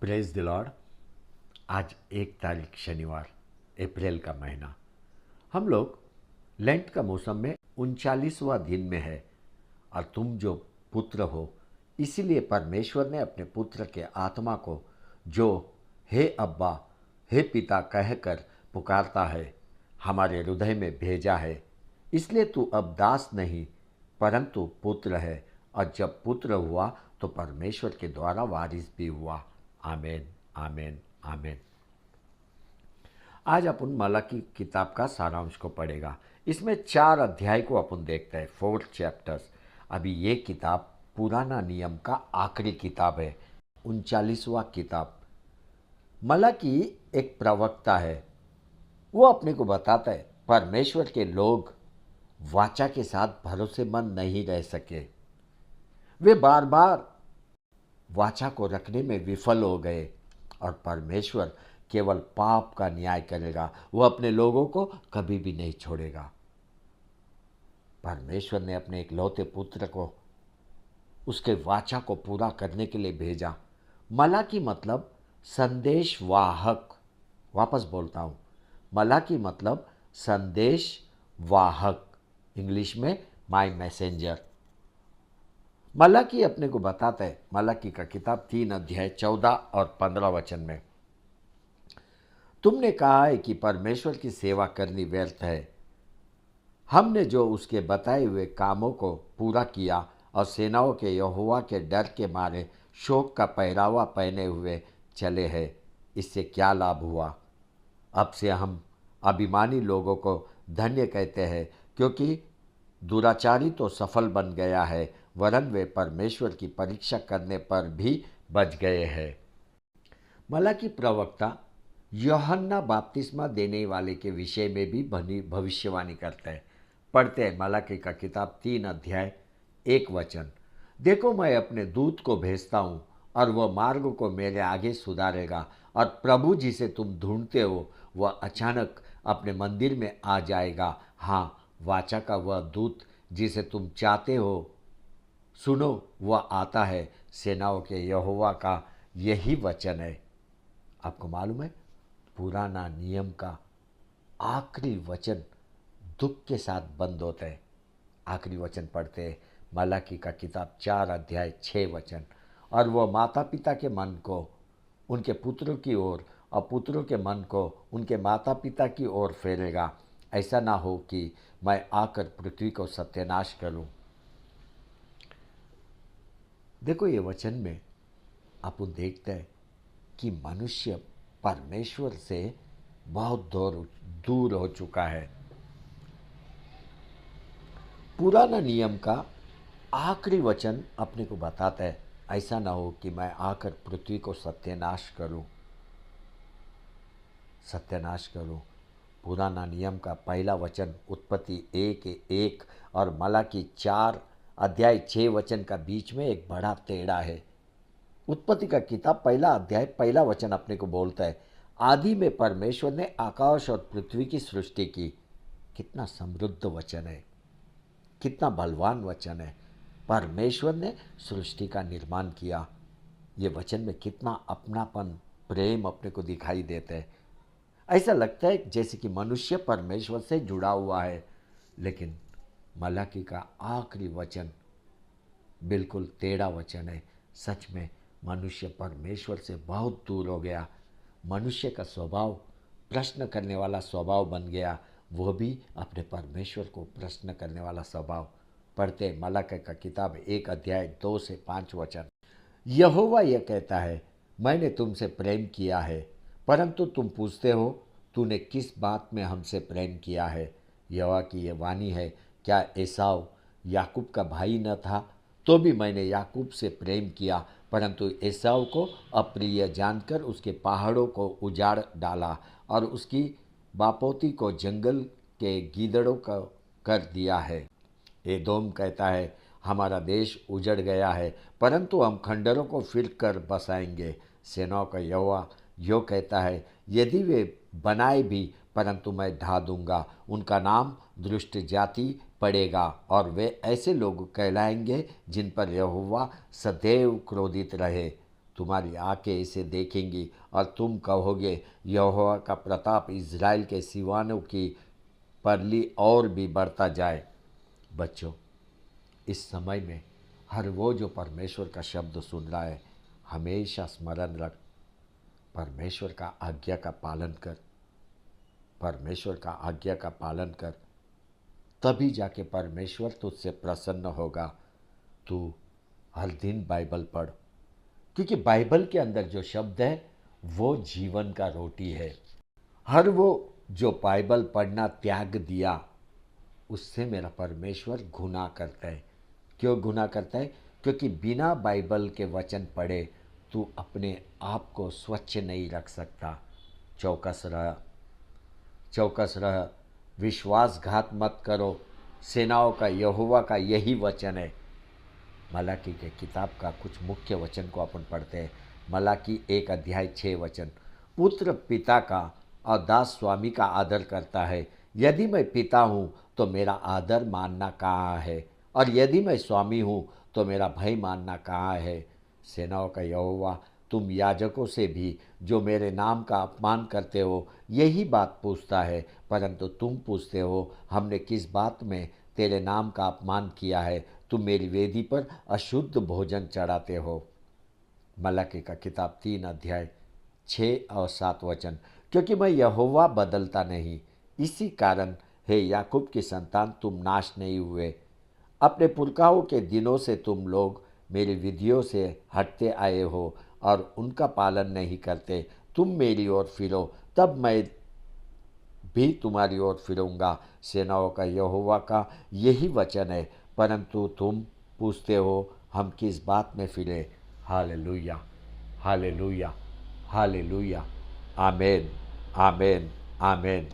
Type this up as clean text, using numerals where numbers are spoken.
Praise the Lord. आज 1 तारीख शनिवार, अप्रैल का महीना। हम लोग लेंट का मौसम में 39वां दिन में है। और तुम जो पुत्र हो, इसीलिए परमेश्वर ने अपने पुत्र के आत्मा को, जो हे अब्बा, हे पिता कहकर पुकारता है, हमारे हृदय में भेजा है। इसलिए तू अब दास नहीं परंतु पुत्र है, और जब पुत्र हुआ तो परमेश्वर के द्वारा वारिस भी हुआ। आमेन, आमेन, आमेन। आज अपन मलाकी किताब का सारांश को पढ़ेगा। इसमें 4 अध्याय को अपन देखते हैं, 4 चैप्टर्स। अभी ये किताब पुराना नियम का आखिरी किताब है, 39वां किताब। मलाकी एक प्रवक्ता है। वो अपने को बताता है परमेश्वर के लोग वाचा के साथ भरोसेमंद नहीं रह सके। वे बार बार वाचा को रखने में विफल हो गए, और परमेश्वर केवल पाप का न्याय करेगा। वो अपने लोगों को कभी भी नहीं छोड़ेगा। परमेश्वर ने अपने एक लौते पुत्र को उसके वाचा को पूरा करने के लिए भेजा। मलाकी मतलब संदेश वाहक। वापस बोलता हूँ, मलाकी मतलब संदेश वाहक, इंग्लिश में माई मैसेंजर। मलाकी अपने को बताता है, मलाकी का किताब 3 अध्याय 14 और 15 वचन में, तुमने कहा है कि परमेश्वर की सेवा करनी व्यर्थ है। हमने जो उसके बताए हुए कामों को पूरा किया और सेनाओं के यहोवा के डर के मारे शोक का पहरावा पहने हुए चले हैं, इससे क्या लाभ हुआ? अब से हम अभिमानी लोगों को धन्य कहते हैं, क्योंकि दुराचारी तो सफल बन गया है, वरन वे परमेश्वर की परीक्षा करने पर भी बच गए हैं। मलाकी प्रवक्ता यूहन्ना बपतिस्मा देने वाले के विषय में भी भविष्यवाणी करते हैं। पढ़ते हैं मलाकी का किताब 3 अध्याय 1 वचन, देखो मैं अपने दूत को भेजता हूँ, और वह मार्ग को मेरे आगे सुधारेगा, और प्रभु जिसे तुम ढूंढते हो वह अचानक अपने मंदिर में आ जाएगा। हाँ, वाचा का वह दूत जिसे तुम चाहते हो, सुनो वह आता है। सेनाओं के यहोवा का यही वचन है। आपको मालूम है, पुराना नियम का आखिरी वचन दुख के साथ बंद होता है। आखिरी वचन पढ़ते हैं, मलाकी का किताब 4 अध्याय 6 वचन, और वह माता पिता के मन को उनके पुत्रों की ओर, और पुत्रों के मन को उनके माता पिता की ओर फेरेगा। ऐसा ना हो कि मैं आकर पृथ्वी को सत्यानाश करूं। देखो, ये वचन में अपन देखते हैं कि मनुष्य परमेश्वर से बहुत दूर हो चुका है। पुराना नियम का आखिरी वचन अपने को बताता है, ऐसा ना हो कि मैं आकर पृथ्वी को सत्यानाश करूं। सत्यानाश करूं। पुराना नियम का पहला वचन उत्पत्ति 1:1 और मलाकी 4 अध्याय 6 वचन का बीच में एक बड़ा टेढ़ा है। उत्पत्ति का किताब 1 अध्याय 1 वचन अपने को बोलता है, आदि में परमेश्वर ने आकाश और पृथ्वी की सृष्टि की। कितना समृद्ध वचन है, कितना बलवान वचन है। परमेश्वर ने सृष्टि का निर्माण किया। ये वचन में कितना अपनापन, प्रेम अपने को दिखाई देता है। ऐसा लगता है जैसे कि मनुष्य परमेश्वर से जुड़ा हुआ है। लेकिन मलाकी का आखिरी वचन बिल्कुल टेढ़ा वचन है। सच में मनुष्य परमेश्वर से बहुत दूर हो गया। मनुष्य का स्वभाव प्रश्न करने वाला स्वभाव बन गया, वो भी अपने परमेश्वर को प्रश्न करने वाला स्वभाव। पढ़ते मलाकी का किताब 1 अध्याय 2 से 5 वचन, यहोवा यह कहता है, मैंने तुमसे प्रेम किया है, परंतु तुम पूछते हो तूने किस बात में हमसे प्रेम किया है? यहोवा की यह वाणी है, क्या एसाव याकूब का भाई न था? तो भी मैंने याकूब से प्रेम किया, परंतु एसाव को अप्रिय जानकर उसके पहाड़ों को उजाड़ डाला, और उसकी बापोती को जंगल के गीदड़ों का कर दिया है। एदोम कहता है, हमारा देश उजड़ गया है, परंतु हम खंडरों को फिर कर बसाएंगे। सेनाओं का यहोवा यो कहता है, यदि वे बनाए भी, परंतु मैं ढा दूंगा। उनका नाम दुष्ट जाति पड़ेगा, और वे ऐसे लोग कहलाएंगे जिन पर यहोवा सदैव क्रोधित रहे। तुम्हारी आंखें इसे देखेंगी और तुम कहोगे, यहोवा का प्रताप इज़राइल के सिवानों की परली और भी बढ़ता जाए। बच्चों, इस समय में हर वो जो परमेश्वर का शब्द सुन रहा है, हमेशा स्मरण रख, परमेश्वर का आज्ञा का पालन कर, परमेश्वर का आज्ञा का पालन कर, तभी जाके परमेश्वर तुझसे प्रसन्न होगा। तू हर दिन बाइबल पढ़, क्योंकि बाइबल के अंदर जो शब्द है वो जीवन का रोटी है। हर वो जो बाइबल पढ़ना त्याग दिया, उससे मेरा परमेश्वर गुनाह करता है। क्यों गुनाह करता है? क्योंकि बिना बाइबल के वचन पढ़े तू अपने आप को स्वच्छ नहीं रख सकता। चौकस रह, चौकस रह, विश्वासघात मत करो। सेनाओं का यहोवा का यही वचन है। मलाकी के किताब का कुछ मुख्य वचन को अपन पढ़ते हैं। मलाकी 1 अध्याय 6 वचन। पुत्र पिता का और दास स्वामी का आदर करता है। यदि मैं पिता हूँ तो मेरा आदर मानना कहाँ है, और यदि मैं स्वामी हूँ तो मेरा भय मानना कहाँ है। सेनाओं का यहोवा तुम याजकों से भी जो मेरे नाम का अपमान करते हो यही बात पूछता है, परंतु तुम पूछते हो हमने किस बात में तेरे नाम का अपमान किया है? तुम मेरी वेदी पर अशुद्ध भोजन चढ़ाते हो। मलाकी का किताब 3 अध्याय 6 और 7 वचन। क्योंकि मैं यहोवा बदलता नहीं, इसी कारण हे याकूब की संतान तुम नाश नहीं हुए। अपने पुरखाओं के दिनों से तुम लोग मेरी विधियों से हटते आए हो और उनका पालन नहीं करते। तुम मेरी ओर फिरो, तब मैं भी तुम्हारी ओर फिरूंगा। सेनाओं का यहोवा का यही वचन है। परंतु तुम पूछते हो हम किस बात में फिरे? Hallelujah, hallelujah, hallelujah. Amen, amen, आमेन।